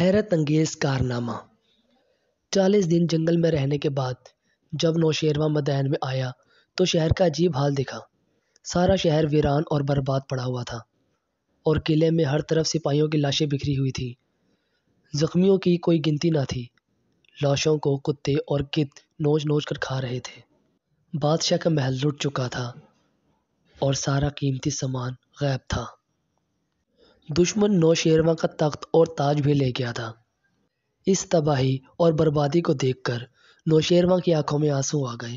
حیرت انگیز کارنامہ۔ 40 دن جنگل میں رہنے کے بعد جب نوشیروان مدائن میں آیا تو شہر کا عجیب حال دکھا۔ سارا شہر ویران اور برباد پڑا ہوا تھا اور قلعے میں ہر طرف سپاہیوں کی لاشیں بکھری ہوئی تھیں۔ زخمیوں کی کوئی گنتی نہ تھی۔ لاشوں کو کتے اور گدھ نوچ نوچ کر کھا رہے تھے۔ بادشاہ کا محل لٹ چکا تھا اور سارا قیمتی سامان غائب تھا۔ دشمن نوشیروان کا تخت اور تاج بھی لے گیا تھا۔ اس تباہی اور بربادی کو دیکھ کر نوشیروان کی آنکھوں میں آنسو آ گئے۔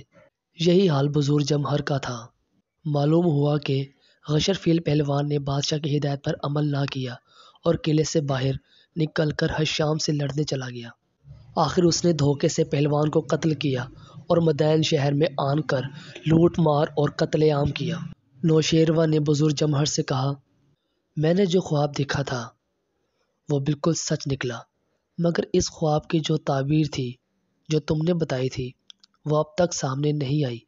یہی حال بزرگ جمہر کا تھا۔ معلوم ہوا کہ غشرفیل پہلوان نے بادشاہ کی ہدایت پر عمل نہ کیا اور قلعے سے باہر نکل کر حشام سے لڑنے چلا گیا۔ آخر اس نے دھوکے سے پہلوان کو قتل کیا اور مدائن شہر میں آن کر لوٹ مار اور قتل عام کیا۔ نوشیروان نے بزرگ جمہر سے کہا، میں نے جو خواب دیکھا تھا وہ بالکل سچ نکلا، مگر اس خواب کی جو تعبیر تھی جو تم نے بتائی تھی وہ اب تک سامنے نہیں آئی۔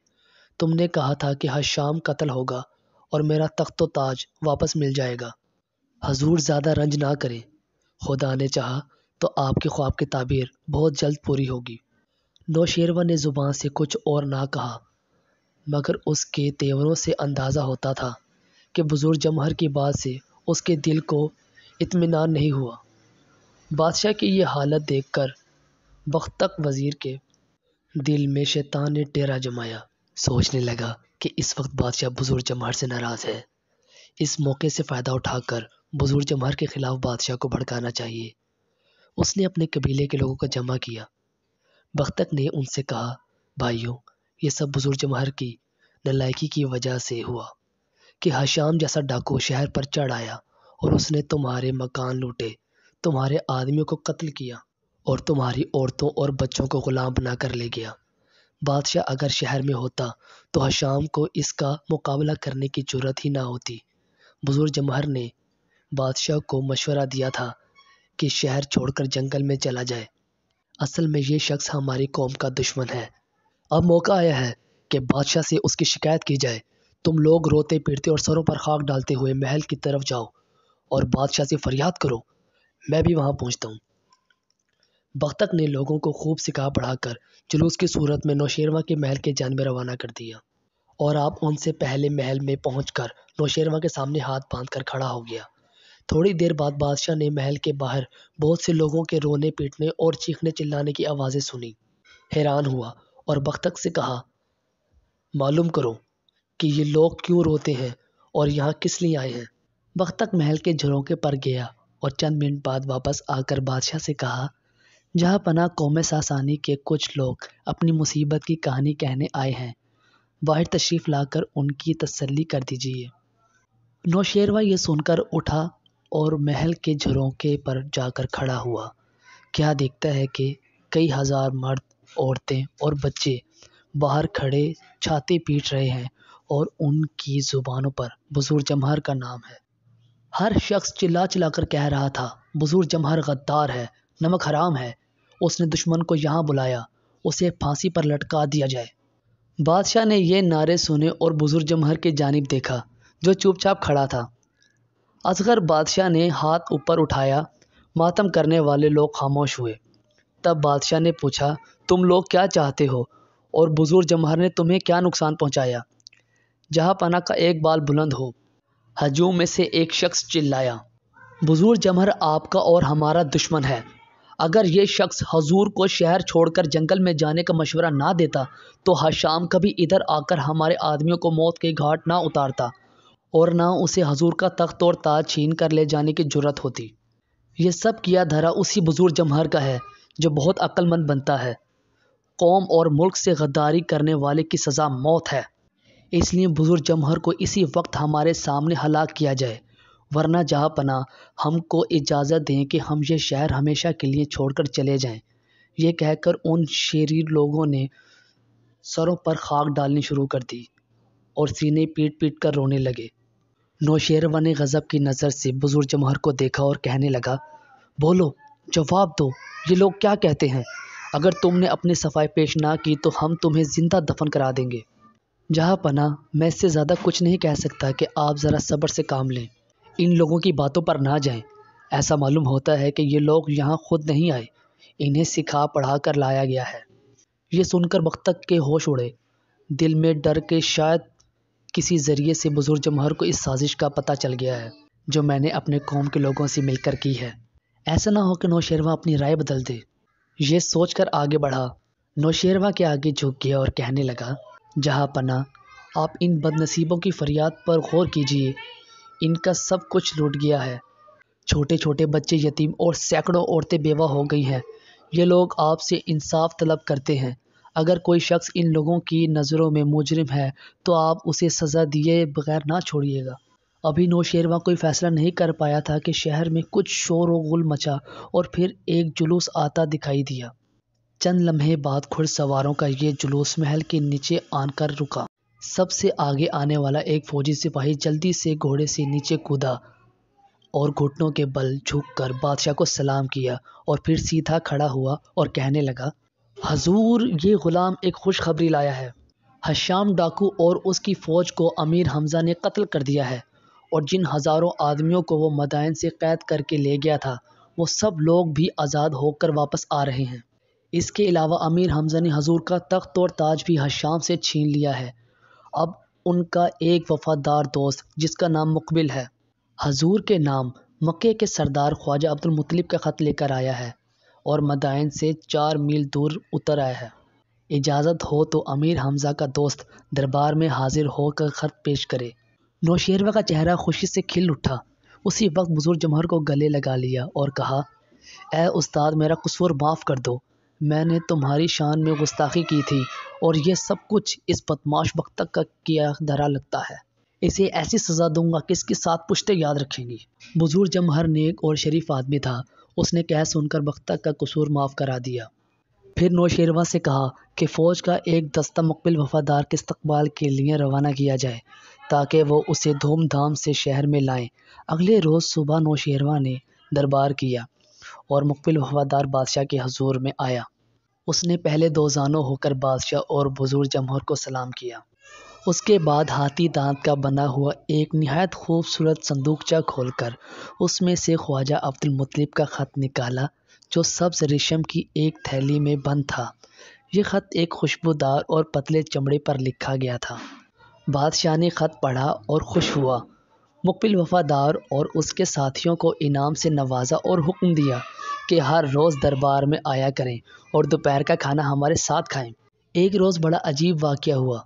تم نے کہا تھا کہ حشام قتل ہوگا اور میرا تخت و تاج واپس مل جائے گا۔ حضور زیادہ رنج نہ کریں، خدا نے چاہا تو آپ کے خواب کی تعبیر بہت جلد پوری ہوگی۔ نوشیروان نے زبان سے کچھ اور نہ کہا، مگر اس کے تیوروں سے اندازہ ہوتا تھا کہ بزرگ جمہر کی بات سے اس کے دل کو اطمینان نہیں ہوا۔ بادشاہ کی یہ حالت دیکھ کر بختک وزیر کے دل میں شیطان نے ڈیرا جمایا۔ سوچنے لگا کہ اس وقت بادشاہ بزرگ جمہر سے ناراض ہے۔ اس موقع سے فائدہ اٹھا کر بزرگ جمہر کے خلاف بادشاہ کو بھڑکانا چاہیے۔ اس نے اپنے قبیلے کے لوگوں کو جمع کیا۔ بختک نے ان سے کہا، بھائیوں، یہ سب بزرگ جمہر کی نالائکی کی وجہ سے ہوا کہ حشام جیسا ڈاکو شہر پر چڑھ آیا اور اس نے تمہارے مکان لوٹے، تمہارے آدمیوں کو قتل کیا اور تمہاری عورتوں اور بچوں کو غلام بنا کر لے گیا۔ بادشاہ اگر شہر میں ہوتا تو حشام کو اس کا مقابلہ کرنے کی جرات ہی نہ ہوتی۔ بزرگ جمہر نے بادشاہ کو مشورہ دیا تھا کہ شہر چھوڑ کر جنگل میں چلا جائے۔ اصل میں یہ شخص ہماری قوم کا دشمن ہے۔ اب موقع آیا ہے کہ بادشاہ سے اس کی شکایت کی جائے۔ تم لوگ روتے پیٹتے اور سروں پر خاک ڈالتے ہوئے محل کی طرف جاؤ اور بادشاہ سے فریاد کرو، میں بھی وہاں پہنچتا ہوں۔ بختک نے لوگوں کو خوب سکھا پڑھا کر جلوس کی صورت میں نوشیروان کے محل کے جانب روانہ کر دیا اور آپ ان سے پہلے محل میں پہنچ کر نوشیروان کے سامنے ہاتھ باندھ کر کھڑا ہو گیا۔ تھوڑی دیر بعد بادشاہ نے محل کے باہر بہت سے لوگوں کے رونے پیٹنے اور چیخنے چلانے کی آوازیں سنی۔ حیران ہوا اور بختک سے کہا، معلوم کرو کہ یہ لوگ کیوں روتے ہیں اور یہاں کس لیے آئے ہیں۔ بختک محل کے جھروکے پر گیا اور چند منٹ بعد واپس آ کر بادشاہ سے کہا، جہاں پناہ قوم ساسانی کے کچھ لوگ اپنی مصیبت کی کہانی کہنے آئے ہیں، باہر تشریف لا کر ان کی تسلی کر دیجیے۔ نوشیروان یہ سن کر اٹھا اور محل کے جھروکے پر جا کر کھڑا ہوا۔ کیا دیکھتا ہے کہ کئی ہزار مرد، عورتیں اور بچے باہر کھڑے چھاتی پیٹ رہے ہیں اور ان کی زبانوں پر بزرگ جمہر کا نام ہے۔ ہر شخص چلا چلا کر کہہ رہا تھا، بزرگ جمہر غدار ہے، نمک حرام ہے، اس نے دشمن کو یہاں بلایا، اسے پھانسی پر لٹکا دیا جائے۔ بادشاہ نے یہ نعرے سنے اور بزرگ جمہر کی جانب دیکھا جو چپ چاپ کھڑا تھا۔ اصغر بادشاہ نے ہاتھ اوپر اٹھایا۔ ماتم کرنے والے لوگ خاموش ہوئے۔ تب بادشاہ نے پوچھا، تم لوگ کیا چاہتے ہو اور بزرگ جمہر نے تمہیں کیا نقصان پہنچایا؟ جہاں پناہ کا ایک بال بلند ہو۔ ہجوم میں سے ایک شخص چلایا، بزرگ جمہر آپ کا اور ہمارا دشمن ہے۔ اگر یہ شخص حضور کو شہر چھوڑ کر جنگل میں جانے کا مشورہ نہ دیتا تو حشام کبھی ادھر آ کر ہمارے آدمیوں کو موت کے گھاٹ نہ اتارتا اور نہ اسے حضور کا تخت اور تاج چھین کر لے جانے کی جرات ہوتی۔ یہ سب کیا دھرا اسی بزرگ جمہر کا ہے جو بہت عقل مند بنتا ہے۔ قوم اور ملک سے غداری کرنے والے کی سزا موت ہے۔ اس لیے بزرگ جمہر کو اسی وقت ہمارے سامنے ہلاک کیا جائے، ورنہ جہاں پناہ ہم کو اجازت دیں کہ ہم یہ شہر ہمیشہ کے لیے چھوڑ کر چلے جائیں۔ یہ کہہ کر ان شریر لوگوں نے سروں پر خاک ڈالنی شروع کر دی اور سینے پیٹ پیٹ کر رونے لگے۔ نوشیروان نے غضب کی نظر سے بزرگ جمہر کو دیکھا اور کہنے لگا، بولو، جواب دو، یہ لوگ کیا کہتے ہیں؟ اگر تم نے اپنی صفائی پیش نہ کی تو ہم تمہیں زندہ دفن کرا دیں گے۔ جہاں پناہ، میں اس سے زیادہ کچھ نہیں کہہ سکتا کہ آپ ذرا صبر سے کام لیں، ان لوگوں کی باتوں پر نہ جائیں۔ ایسا معلوم ہوتا ہے کہ یہ لوگ یہاں خود نہیں آئے، انہیں سکھا پڑھا کر لایا گیا ہے۔ یہ سن کر بختک کے ہوش اڑے، دل میں ڈر کے شاید کسی ذریعے سے بزرگ جمہور کو اس سازش کا پتہ چل گیا ہے جو میں نے اپنے قوم کے لوگوں سے مل کر کی ہے۔ ایسا نہ ہو کہ نوشیروان اپنی رائے بدل دے۔ یہ سوچ کر آگے بڑھا، نوشیروان کے آگے جھک گیا اور کہنے لگا، جہاں پناہ، آپ ان بد نصیبوں کی فریاد پر غور کیجیے، ان کا سب کچھ لوٹ گیا ہے، چھوٹے چھوٹے بچے یتیم اور سینکڑوں عورتیں بیوہ ہو گئی ہیں۔ یہ لوگ آپ سے انصاف طلب کرتے ہیں، اگر کوئی شخص ان لوگوں کی نظروں میں مجرم ہے تو آپ اسے سزا دیے بغیر نہ چھوڑیے گا۔ ابھی نوشیروان کوئی فیصلہ نہیں کر پایا تھا کہ شہر میں کچھ شور و غل مچا اور پھر ایک جلوس آتا دکھائی دیا۔ چند لمحے بعد گھڑ سواروں کا یہ جلوس محل کے نیچے آن کر رکا۔ سب سے آگے آنے والا ایک فوجی سپاہی جلدی سے گھوڑے سے نیچے کودا اور گھٹنوں کے بل جھک کر بادشاہ کو سلام کیا اور پھر سیدھا کھڑا ہوا اور کہنے لگا، حضور، یہ غلام ایک خوشخبری لایا ہے۔ حشام ڈاکو اور اس کی فوج کو امیر حمزہ نے قتل کر دیا ہے، اور جن ہزاروں آدمیوں کو وہ مدائن سے قید کر کے لے گیا تھا وہ سب لوگ بھی آزاد ہو کر واپس آ رہے ہیں۔ اس کے علاوہ امیر حمزہ نے حضور کا تخت اور تاج بھی حشام سے چھین لیا ہے۔ اب ان کا ایک وفادار دوست جس کا نام مقبل ہے، حضور کے نام مکے کے سردار خواجہ عبد المطلب کا خط لے کر آیا ہے اور مدائن سے 4 میل دور اتر آیا ہے۔ اجازت ہو تو امیر حمزہ کا دوست دربار میں حاضر ہو کر خط پیش کرے۔ نوشیروان کا چہرہ خوشی سے کھل اٹھا۔ اسی وقت بزرگ جمہور کو گلے لگا لیا اور کہا، اے استاد، میرا قصور معاف کر دو، میں نے تمہاری شان میں گستاخی کی تھی اور یہ سب کچھ اس بدمعاش بختک کا کیا دھرا لگتا ہے۔ اسے ایسی سزا دوں گا کہ اس کی 7 پشتیں یاد رکھیں گی۔ بزرگ جمہور نیک اور شریف آدمی تھا، اس نے کہہ سن کر بختک کا قصور معاف کرا دیا۔ پھر نوشیروان سے کہا کہ فوج کا ایک دستہ مقبل وفادار کے استقبال کے لیے روانہ کیا جائے تاکہ وہ اسے دھوم دھام سے شہر میں لائیں۔ اگلے روز صبح نوشیروان نے دربار کیا اور مقبل وفادار بادشاہ کے حضور میں آیا۔ اس نے پہلے دوزانوں ہو کر بادشاہ اور بزرگ جمہور کو سلام کیا۔ اس کے بعد ہاتھی دانت کا بنا ہوا ایک نہایت خوبصورت صندوقچہ کھول کر اس میں سے خواجہ عبد المطلب کا خط نکالا جو سبز ریشم کی ایک تھیلی میں بند تھا۔ یہ خط ایک خوشبودار اور پتلے چمڑے پر لکھا گیا تھا۔ بادشاہ نے خط پڑھا اور خوش ہوا۔ مقبل وفادار اور اس کے ساتھیوں کو انعام سے نوازا اور حکم دیا کہ ہر روز دربار میں آیا کریں اور دوپہر کا کھانا ہمارے ساتھ کھائیں۔ ایک روز بڑا عجیب واقعہ ہوا۔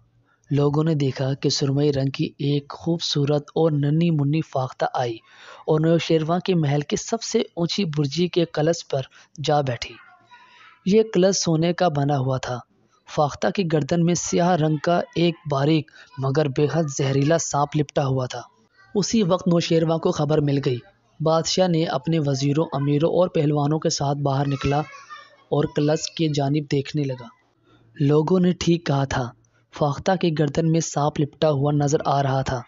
لوگوں نے دیکھا کہ سرمئی رنگ کی ایک خوبصورت اور ننھی منھی فاختہ آئی اور نوشیروان کے محل کی سب سے اونچی برجی کے کلس پر جا بیٹھی۔ یہ کلس سونے کا بنا ہوا تھا۔ فاختہ کی گردن میں سیاہ رنگ کا ایک باریک مگر بے حد زہریلا سانپ لپٹا ہوا تھا۔ اسی وقت نوشیروان کو خبر مل گئی۔ بادشاہ نے اپنے وزیروں، امیروں اور پہلوانوں کے ساتھ باہر نکلا اور کلس کی جانب دیکھنے لگا۔ لوگوں نے ٹھیک کہا تھا، فاختہ کی گردن میں سانپ لپٹا ہوا نظر آ رہا تھا۔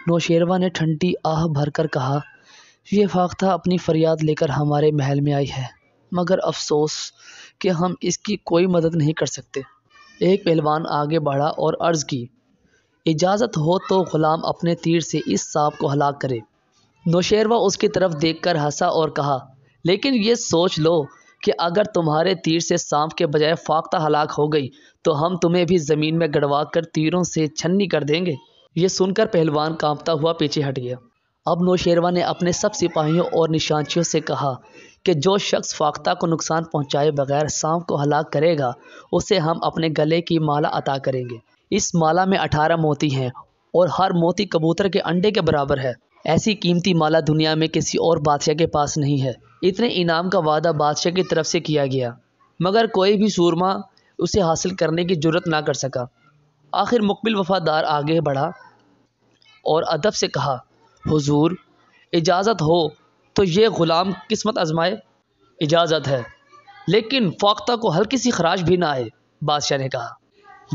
نوشیروان نے ٹھنڈی آہ بھر کر کہا، یہ فاختہ اپنی فریاد لے کر ہمارے محل میں آئی ہے، مگر افسوس کہ ہم اس کی کوئی مدد نہیں کر سکتے۔ ایک پہلوان آگے بڑھا اور عرض کی، اجازت ہو تو غلام اپنے تیر سے اس سانپ کو ہلاک کرے۔ نوشیروان اس کی طرف دیکھ کر ہنسا اور کہا، لیکن یہ سوچ لو کہ اگر تمہارے تیر سے سانپ کے بجائے فاختہ ہلاک ہو گئی تو ہم تمہیں بھی زمین میں گڑوا کر تیروں سے چھنی کر دیں گے۔ یہ سن کر پہلوان کانپتا ہوا پیچھے ہٹ گیا۔ اب نوشیروان نے اپنے سب سپاہیوں اور نشانچیوں سے کہا کہ جو شخص فاختہ کو نقصان پہنچائے بغیر سانپ کو ہلاک کرے گا اسے ہم اپنے گلے کی مالا عطا کریں گے۔ اس مالا میں 18 موتی ہیں اور ہر موتی کبوتر کے انڈے کے برابر ہے۔ ایسی قیمتی مالا دنیا میں کسی اور بادشاہ کے پاس نہیں ہے۔ اتنے انعام کا وعدہ بادشاہ کی طرف سے کیا گیا مگر کوئی بھی سورما اسے حاصل کرنے کی جرت نہ کر سکا۔ آخر مقبل وفادار آگے بڑھا اور ادب سے کہا، حضور، اجازت ہو تو یہ غلام قسمت آزمائے۔ اجازت ہے، لیکن فاختہ کو ہلکی سی خراش بھی نہ آئے۔ بادشاہ نے کہا،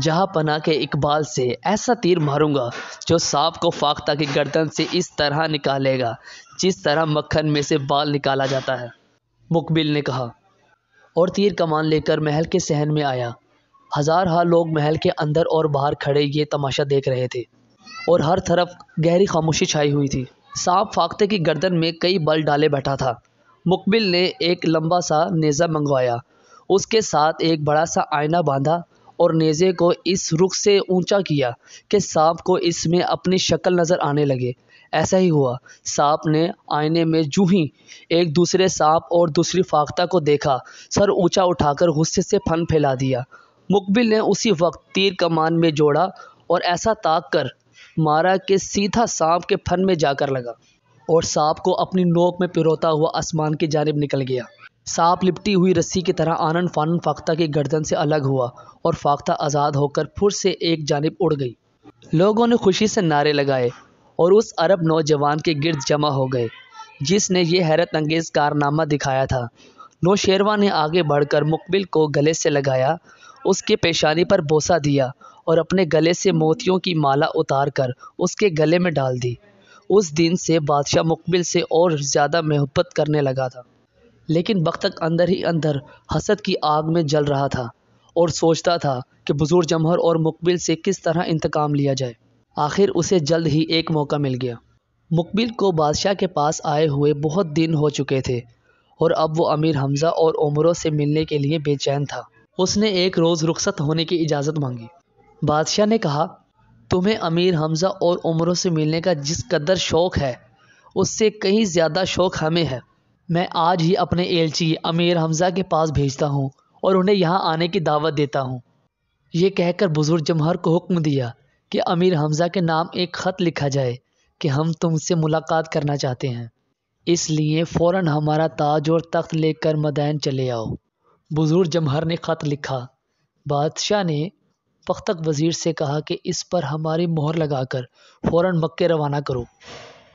جہاں پناہ کے اقبال سے ایسا تیر ماروں گا جو سانپ کو فاختہ کی گردن سے اس طرح نکالے گا جس طرح مکھن میں سے بال نکالا جاتا ہے۔ مقبل نے کہا اور تیر کمان لے کر محل کے صحن میں آیا۔ ہزارہا لوگ محل کے اندر اور باہر کھڑے یہ تماشا دیکھ رہے تھے اور ہر طرف گہری خاموشی چھائی ہوئی تھی۔ سانپ فاختہ کی گردن میں کئی بل ڈالے بیٹھا تھا۔ مقبل نے ایک لمبا سا نیزہ منگوایا، اس کے ساتھ ایک بڑا سا آئینہ باندھا اور نیزے کو اس رخ سے اونچا کیا کہ سانپ کو اس میں اپنی شکل نظر آنے لگے۔ ایسا ہی ہوا۔ سانپ نے آئینے میں جوں ہی ایک دوسرے سانپ اور دوسری فاختہ کو دیکھا، سر اونچا اٹھا کر غصے سے پھن پھیلا دیا۔ مقبل نے اسی وقت تیر کمان میں جوڑا اور ایسا تاک کر مارا کہ سیدھا سانپ کے پھن میں جا کر لگا اور سانپ کو اپنی نوک میں پروتا ہوا آسمان کی جانب نکل گیا۔ سانپ لپٹی ہوئی رسی کی طرح آنن فانن فاختہ کی گردن سے الگ ہوا اور فاختہ آزاد ہو کر پھر سے ایک جانب اڑ گئی۔ لوگوں نے خوشی سے نعرے لگائے اور اس عرب نوجوان کے گرد جمع ہو گئے جس نے یہ حیرت انگیز کارنامہ دکھایا تھا۔ نوشیروان نے آگے بڑھ کر مقبل کو گلے سے لگایا، اس کے پیشانی پر بوسہ دیا اور اپنے گلے سے موتیوں کی مالا اتار کر اس کے گلے میں ڈال دی۔ اس دن سے بادشاہ مقبل سے اور زیادہ محبت کرنے لگا تھا، لیکن بختک اندر ہی اندر حسد کی آگ میں جل رہا تھا اور سوچتا تھا کہ بزرگ جمہر اور مقبل سے کس طرح انتقام لیا جائے۔ آخر اسے جلد ہی ایک موقع مل گیا۔ مقبل کو بادشاہ کے پاس آئے ہوئے بہت دن ہو چکے تھے اور اب وہ امیر حمزہ اور عمروں سے ملنے کے لیے بے چین تھا۔ اس نے ایک روز رخصت ہونے کی اجازت مانگی۔ بادشاہ نے کہا، تمہیں امیر حمزہ اور عمروں سے ملنے کا جس قدر شوق ہے اس سے کہیں زیادہ شوق ہمیں ہے۔ میں آج ہی اپنے ایلچی امیر حمزہ کے پاس بھیجتا ہوں اور انہیں یہاں آنے کی دعوت دیتا ہوں۔ یہ کہہ کر بزرگ جمہر کو حکم دیا کہ امیر حمزہ کے نام ایک خط لکھا جائے کہ ہم تم سے ملاقات کرنا چاہتے ہیں، اس لیے فوراً ہمارا تاج اور تخت لے کر مدائن چلے آؤ۔ بزرگ جمہر نے خط لکھا۔ بادشاہ نے بختک وزیر سے کہا کہ اس پر ہماری مہر لگا کر فوراً مکے روانہ کرو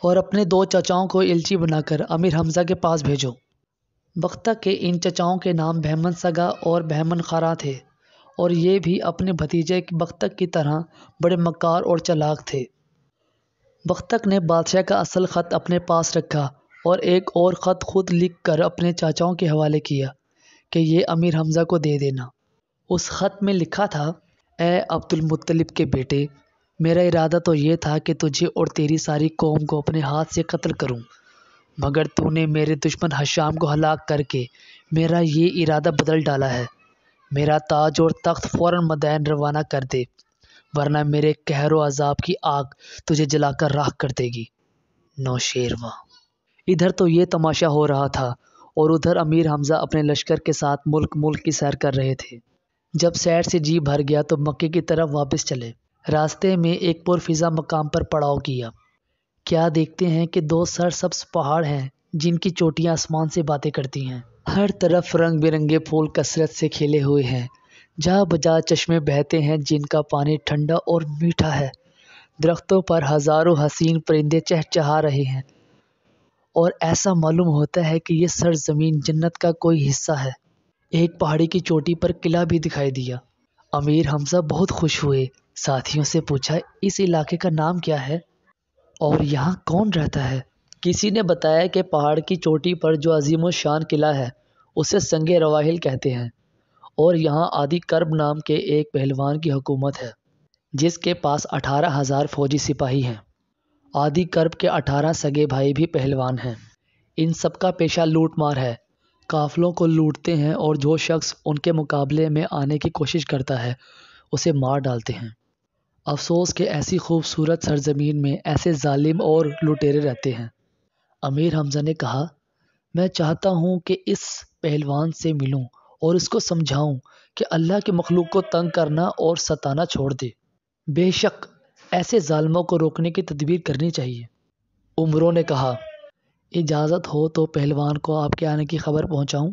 اور اپنے 2 چچاؤں کو ایلچی بنا کر امیر حمزہ کے پاس بھیجو۔ بختک کے ان چچاؤں کے نام بہمن سگا اور بہمن خارا تھے اور یہ بھی اپنے بھتیجے بختک کی طرح بڑے مکار اور چلاک تھے۔ بختک نے بادشاہ کا اصل خط اپنے پاس رکھا اور ایک اور خط خود لکھ کر اپنے چاچاؤں کے حوالے کیا کہ یہ امیر حمزہ کو دے دینا۔ اس خط میں لکھا تھا، اے عبد المطلب کے بیٹے، میرا ارادہ تو یہ تھا کہ تجھے اور تیری ساری قوم کو اپنے ہاتھ سے قتل کروں، مگر تو نے میرے دشمن حشام کو ہلاک کر کے میرا یہ ارادہ بدل ڈالا ہے۔ میرا تاج اور تخت فوراً مدائن روانہ کر دے، ورنہ میرے قہر و عذاب کی آگ تجھے جلا کر راکھ کر دے گی۔ نوشیروان۔ ادھر تو یہ تماشا ہو رہا تھا اور ادھر امیر حمزہ اپنے لشکر کے ساتھ ملک کی سیر کر رہے تھے۔ جب سیر سے جی بھر گیا تو مکے کی طرف واپس چلے۔ راستے میں ایک پرفضا مقام پر پڑاؤ کیا۔ کیا دیکھتے ہیں کہ 2 سرسبز پہاڑ ہیں جن کی چوٹیاں آسمان سے باتیں کرتی ہیں۔ ہر طرف رنگ برنگے پھول کثرت سے کھلے ہوئے ہیں، جا بجا چشمے بہتے ہیں جن کا پانی ٹھنڈا اور میٹھا ہے۔ درختوں پر ہزاروں حسین پرندے چہچہا رہے ہیں اور ایسا معلوم ہوتا ہے کہ یہ سرزمین جنت کا کوئی حصہ ہے۔ ایک پہاڑی کی چوٹی پر قلعہ بھی دکھائی دیا۔ امیر حمزہ بہت خوش ہوئے، ساتھیوں سے پوچھا، اس علاقے کا نام کیا ہے اور یہاں کون رہتا ہے؟ کسی نے بتایا کہ پہاڑ کی چوٹی پر جو عظیم الشان قلعہ ہے اسے سنگ رواحل کہتے ہیں اور یہاں عادی کرب نام کے ایک پہلوان کی حکومت ہے جس کے پاس 18,000 فوجی سپاہی ہیں۔ عادی کرب کے 18 سگے بھائی بھی پہلوان ہیں۔ ان سب کا پیشہ لوٹ مار ہے، قافلوں کو لوٹتے ہیں اور جو شخص ان کے مقابلے میں آنے کی کوشش کرتا ہے اسے مار ڈالتے ہیں۔ افسوس کہ ایسی خوبصورت سرزمین میں ایسے ظالم اور لٹیرے رہتے ہیں۔ امیر حمزہ نے کہا، میں چاہتا ہوں کہ اس پہلوان سے ملوں اور اس کو سمجھاؤں کہ اللہ کی مخلوق کو تنگ کرنا اور ستانا چھوڑ دے۔ بے شک ایسے ظالموں کو روکنے کی تدبیر کرنی چاہیے۔ عمروں نے کہا، اجازت ہو تو پہلوان کو آپ کے آنے کی خبر پہنچاؤں؟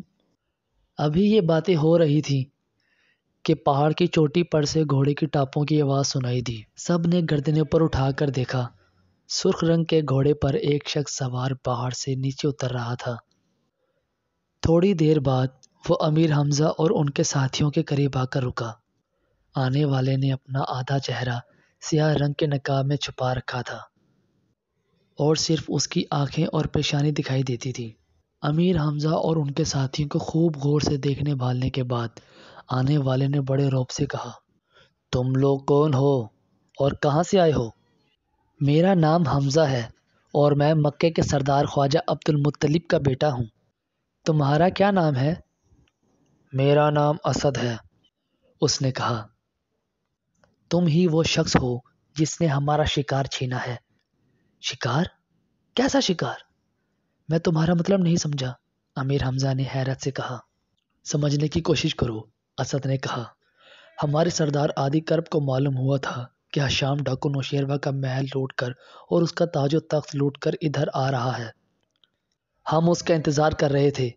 ابھی یہ باتیں ہو رہی تھی کہ پہاڑ کی چوٹی پر سے گھوڑے کی ٹاپوں کی آواز سنائی دی۔ سب نے گردنیں اوپر اٹھا کر دیکھا۔ سرخ رنگ کے گھوڑے پر ایک شخص سوار پہاڑ سے نیچے اتر رہا تھا۔ تھوڑی دیر بعد وہ امیر حمزہ اور ان کے ساتھیوں کے قریب آ کر رکا۔ آنے والے نے اپنا آدھا چہرہ سیاہ رنگ کے نقاب میں چھپا رکھا تھا اور صرف اس کی آنکھیں اور پیشانی دکھائی دیتی تھی۔ امیر حمزہ اور ان کے ساتھیوں کو خوب غور سے دیکھنے بھالنے کے بعد آنے والے نے بڑے رعب سے کہا، تم لوگ کون ہو اور کہاں سے آئے ہو؟ میرا نام حمزہ ہے اور میں مکے کے سردار خواجہ عبد المطلب کا بیٹا ہوں۔ تمہارا کیا نام ہے؟ میرا نام اسد ہے، اس نے کہا۔ تم ہی وہ شخص ہو جس نے ہمارا شکار چھینا ہے۔ شکار؟ کیسا شکار؟ میں تمہارا مطلب نہیں سمجھا، امیر حمزہ نے حیرت سے کہا۔ سمجھنے کی کوشش کرو، اسد نے کہا۔ ہمارے سردار عادی کرب کو معلوم ہوا تھا کہ حشام ڈاکو نوشیروہ کا محل لوٹ کر اور اس کا تاج و تخت لوٹ کر ادھر آ رہا ہے۔ ہم اس کا انتظار کر رہے تھے۔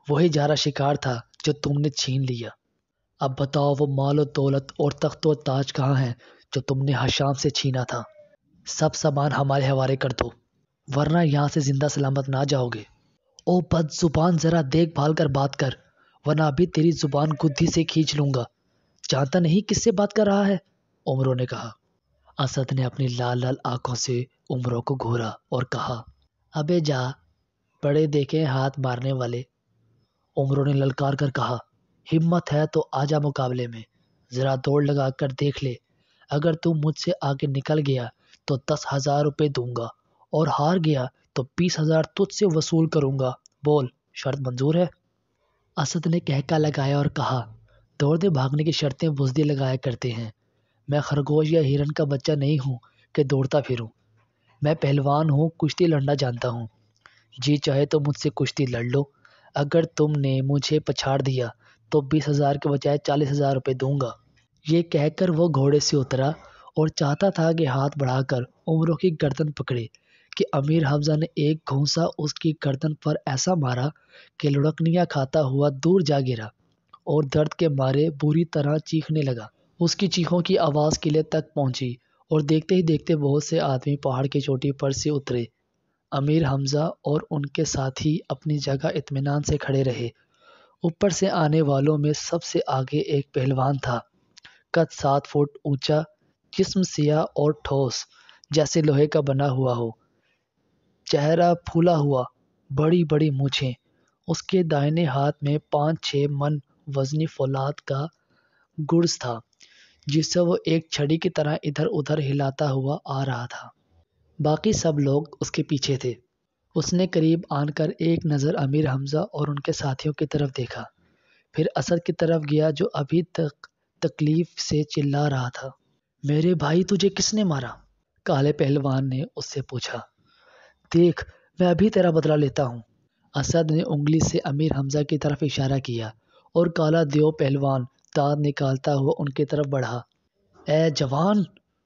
وہی جارا شکار تھا جو تم نے چھین لیا۔ اب بتاؤ وہ مال و دولت اور تخت و تاج کہاں ہیں جو تم نے حشام سے چھینا تھا؟ سب سامان ہمارے حوالے کر دو، ورنہ یہاں سے زندہ سلامت نہ جاؤ گے۔ او بد زبان، ذرا دیکھ بھال کر بات کر، ورنہ ابھی تیری زبان گدھی سے کھینچ لوں گا۔ جانتا نہیں کس سے بات کر رہا ہے؟ عمرو نے کہا۔ اسد نے اپنی لال لال آنکھوں سے عمرو کو گھورا اور کہا، ابے جا، بڑے دیکھیں ہاتھ مارنے والے۔ عمرو نے للکار کر کہا، ہمت ہے تو آجا مقابلے میں، ذرا دوڑ لگا کر دیکھ لے۔ اگر تو مجھ سے آگے نکل گیا تو 10,000 روپے دوں گا، اور ہار گیا تو 20,000 تجھ سے وصول کروں گا۔ بول، شرط منظور ہے؟ اسد نے کہکا لگایا اور کہا، دوڑنے بھاگنے کی شرطیں بزدل لگایا کرتے ہیں۔ میں خرگوش یا ہرن کا بچہ نہیں ہوں کہ دوڑتا پھروں۔ میں پہلوان ہوں، کشتی لڑنا جانتا ہوں۔ جی چاہے تو مجھ سے کشتی لڑ لو۔ اگر تم نے مجھے پچھاڑ دیا تو 20,000 کے بجائے 40,000 روپے دوں گا۔ یہ کہہ کر وہ گھوڑے سے اترا اور چاہتا تھا کہ ہاتھ بڑھا کر عمرو کی گردن پکڑے کہ امیر حمزہ نے ایک گھونسا اس کی گردن پر ایسا مارا کہ لڑکنیاں کھاتا ہوا دور جا گرا اور درد کے مارے بری طرح چیخنے لگا۔ اس کی چیخوں کی آواز قلعے تک پہنچی اور دیکھتے ہی دیکھتے بہت سے آدمی پہاڑ کی چوٹی پر سے اترے۔ امیر حمزہ اور ان کے ساتھی اپنی جگہ اطمینان سے کھڑے رہے۔ اوپر سے آنے والوں میں سب سے آگے ایک پہلوان تھا، قد 7 فٹ اونچا، جسم سیاہ اور ٹھوس جیسے لوہے کا بنا ہوا ہو، چہرہ پھولا ہوا، بڑی بڑی مونچھیں۔ اس کے دائیں ہاتھ میں 5-6 من وزنی فولاد کا گرز تھا جسے وہ ایک چھڑی کی طرح ادھر ادھر ہلاتا ہوا آ رہا تھا۔ باقی سب لوگ اس کے پیچھے تھے۔ اس نے قریب آن کر ایک نظر امیر حمزہ اور ان کے ساتھیوں کی طرف دیکھا، پھر اسد کی طرف گیا جو ابھی تک تکلیف سے چلا رہا تھا۔ میرے بھائی، تجھے کس نے مارا؟ کالے پہلوان نے اس سے پوچھا۔ دیکھ، میں ابھی تیرا بدلہ لیتا ہوں۔ اسد نے انگلی سے امیر حمزہ کی طرف اشارہ کیا اور کالا دیو پہلوان دانت نکالتا ہوا ان کی طرف بڑھا۔ اے جوان،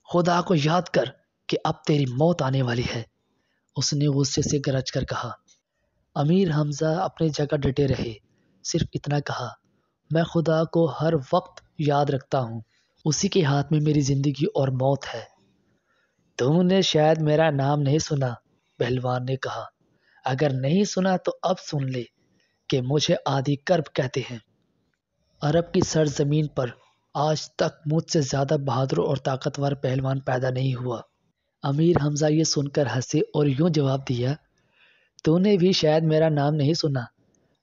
خدا کو یاد کر کہ اب تیری موت آنے والی ہے، اس نے غصے سے گرج کر کہا۔ امیر حمزہ اپنی جگہ ڈٹے رہے، صرف اتنا کہا، میں خدا کو ہر وقت یاد رکھتا ہوں، اسی کے ہاتھ میں میری زندگی اور موت ہے۔ تم نے شاید میرا نام نہیں سنا، پہلوان نے کہا۔ اگر نہیں سنا تو اب سن لے کہ مجھے عادی کرب کہتے ہیں۔ عرب کی سرزمین پر آج تک مجھ سے زیادہ بہادر اور طاقتور پہلوان پیدا نہیں ہوا۔ امیر حمزہ یہ سن کر ہنسے اور یوں جواب دیا، تو نے بھی شاید میرا نام نہیں سنا۔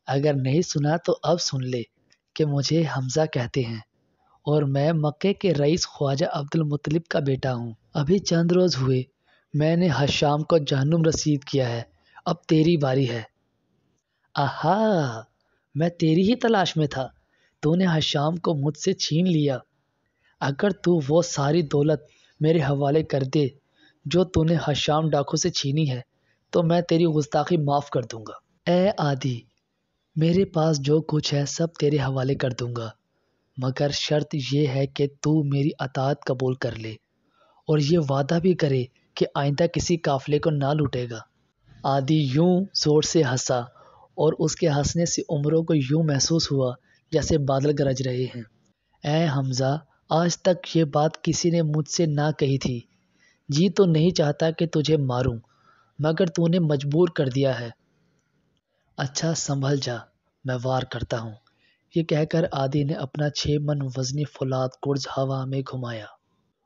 اگر نہیں سنا تو اب سن لے کہ مجھے حمزہ کہتے ہیں اور میں مکے کے رئیس خواجہ عبد المطلب کا بیٹا ہوں۔ ابھی چند روز ہوئے میں نے حشام کو جہنم رسید کیا ہے، اب تیری باری ہے۔ آہا، میں تیری ہی تلاش میں تھا، تو نے حشام کو مجھ سے چھین لیا۔ اگر تو وہ ساری دولت میرے حوالے کر دے جو تو نے حشام ڈاکو سے چھینی ہے تو میں تیری گستاخی معاف کر دوں گا۔ اے عادی، میرے پاس جو کچھ ہے سب تیرے حوالے کر دوں گا، مگر شرط یہ ہے کہ تو میری اطاعت قبول کر لے اور یہ وعدہ بھی کرے کہ آئندہ کسی قافلے کو نہ لوٹے گا۔ عادی یوں زور سے ہنسا اور اس کے ہنسنے سے عمروں کو یوں محسوس ہوا جیسے بادل گرج رہے ہیں۔ اے حمزہ، آج تک یہ بات کسی نے مجھ سے نہ کہی تھی۔ جی تو نہیں چاہتا کہ تجھے ماروں، مگر تو نے مجبور کر دیا ہے۔ اچھا سنبھل جا، میں وار کرتا ہوں۔ یہ کہہ کر عادی نے اپنا 6 من وزنی فولاد گرز ہوا میں گھمایا۔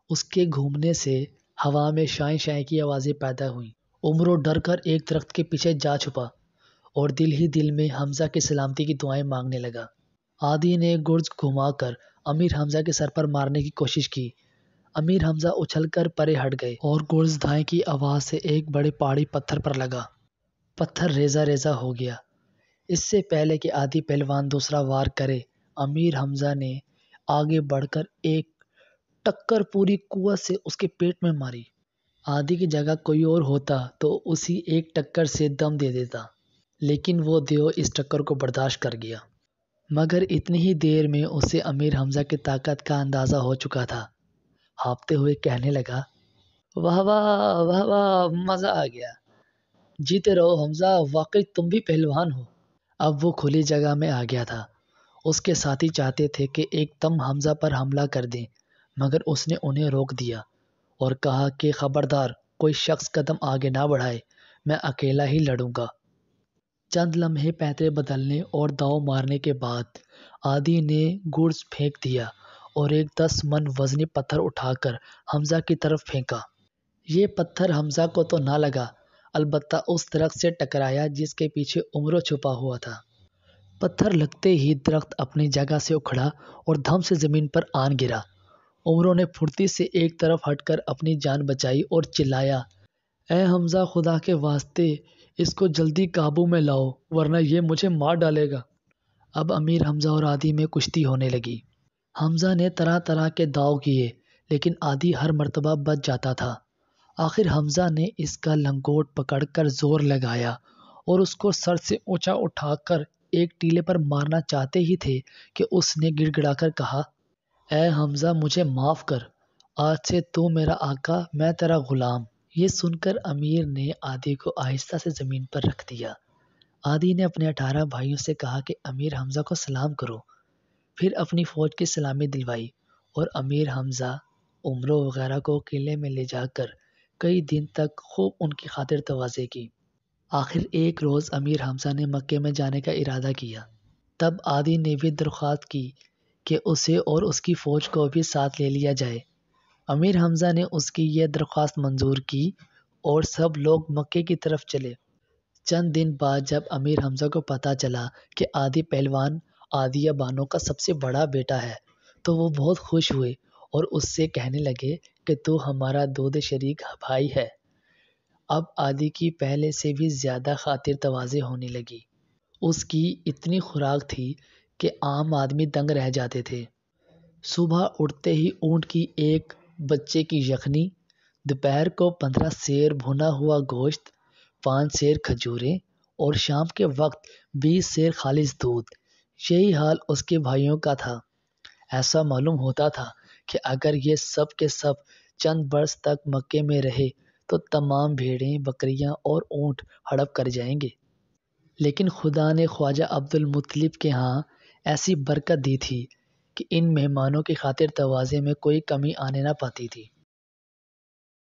اس کے گھومنے سے ہوا میں شائیں شائیں کی آوازیں پیدا ہوئیں۔ عمرو ڈر کر ایک درخت کے پیچھے جا چھپا اور دل ہی دل میں حمزہ کی سلامتی کی دعائیں مانگنے لگا۔ عادی نے گرز گھما کر امیر حمزہ کے سر پر مارنے کی کوشش کی۔ امیر حمزہ اچھل کر پرے ہٹ گئے اور گرز دھائیں کی آواز سے ایک بڑے پہاڑی پتھر پر لگا۔ پتھر ریزہ ریزہ ہو گیا۔ اس سے پہلے کہ عادی پہلوان دوسرا وار کرے، امیر حمزہ نے آگے بڑھ کر ایک ٹکر پوری قوت سے اس کے پیٹ میں ماری۔ عادی کی جگہ کوئی اور ہوتا تو اسی ایک ٹکر سے دم دے دیتا، لیکن وہ دیو اس ٹکر کو برداشت کر گیا۔ مگر اتنی ہی دیر میں اسے امیر حمزہ کی طاقت کا اندازہ ہو چکا تھا۔ ہانپتے ہوئے کہنے لگا، واہ واہ واہ واہ، مزہ آ گیا، جیتے رہو حمزہ، واقعی تم بھی پہلوان ہو۔ اب وہ کھلی جگہ میں آ گیا تھا۔ اس کے ساتھی چاہتے تھے کہ ایک دم حمزہ پر حملہ کر دیں، مگر اس نے انہیں روک دیا اور کہا کہ خبردار، کوئی شخص قدم آگے نہ بڑھائے، میں اکیلا ہی لڑوں گا۔ چند لمحے پینترے بدلنے اور داؤ مارنے کے بعد عادی نے گرز پھینک دیا اور ایک 10 من وزنی پتھر اٹھا کر حمزہ کی طرف پھینکا۔ یہ پتھر حمزہ کو تو نہ لگا، البتہ اس درخت سے ٹکرایا جس کے پیچھے عمرو چھپا ہوا تھا۔ پتھر لگتے ہی درخت اپنی جگہ سے اکھڑا اور دھم سے زمین پر آن گرا۔ عمرو نے پھرتی سے ایک طرف ہٹ کر اپنی جان بچائی اور چلایا، اے حمزہ، خدا کے واسطے اس کو جلدی قابو میں لاؤ ورنہ یہ مجھے مار ڈالے گا۔ اب امیر حمزہ اور عادی میں کشتی ہونے لگی۔ حمزہ نے طرح طرح کے داؤ کیے، لیکن عادی ہر مرتبہ بچ جاتا تھا۔ آخر حمزہ نے اس کا لنگوٹ پکڑ کر زور لگایا اور اس کو سر سے اونچا اٹھا کر ایک ٹیلے پر مارنا چاہتے ہی تھے کہ اس نے گڑ گڑا کر کہا، اے حمزہ، مجھے معاف کر، آج سے تو میرا آقا، میں تیرا غلام۔ یہ سن کر امیر نے عادی کو آہستہ سے زمین پر رکھ دیا۔ عادی نے اپنے 18 بھائیوں سے کہا کہ امیر حمزہ کو سلام کرو، پھر اپنی فوج کی سلامی دلوائی اور امیر حمزہ، عمرو وغیرہ کو قلعے میں لے جا کر کئی دن تک خوب ان کی خاطر تواضع کی۔ آخر ایک روز امیر حمزہ نے مکے میں جانے کا ارادہ کیا۔ تب عادی نے بھی درخواست کی کہ اسے اور اس کی فوج کو بھی ساتھ لے لیا جائے۔ امیر حمزہ نے اس کی یہ درخواست منظور کی اور سب لوگ مکے کی طرف چلے۔ چند دن بعد جب امیر حمزہ کو پتہ چلا کہ عادی پہلوان عادیہ بانو کا سب سے بڑا بیٹا ہے تو وہ بہت خوش ہوئے اور اس سے کہنے لگے کہ تو ہمارا دودھ شریک بھائی ہے۔ اب عادی کی پہلے سے بھی زیادہ خاطر تواضع ہونے لگی۔ اس کی اتنی خوراک تھی کہ عام آدمی دنگ رہ جاتے تھے۔ صبح اٹھتے ہی اونٹ کی ایک بچے کی یخنی، دوپہر کو 15 سیر بھنا ہوا گوشت، 5 سیر کھجوریں اور شام کے وقت 20 سیر خالص دودھ۔ یہی حال اس کے بھائیوں کا تھا۔ ایسا معلوم ہوتا تھا کہ اگر یہ سب کے سب چند برس تک مکے میں رہے تو تمام بھیڑیں، بکریاں اور اونٹ ہڑپ کر جائیں گے۔ لیکن خدا نے خواجہ عبد المطلب کے ہاں ایسی برکت دی تھی کہ ان مہمانوں کی خاطر تواضع میں کوئی کمی آنے نہ پاتی تھی۔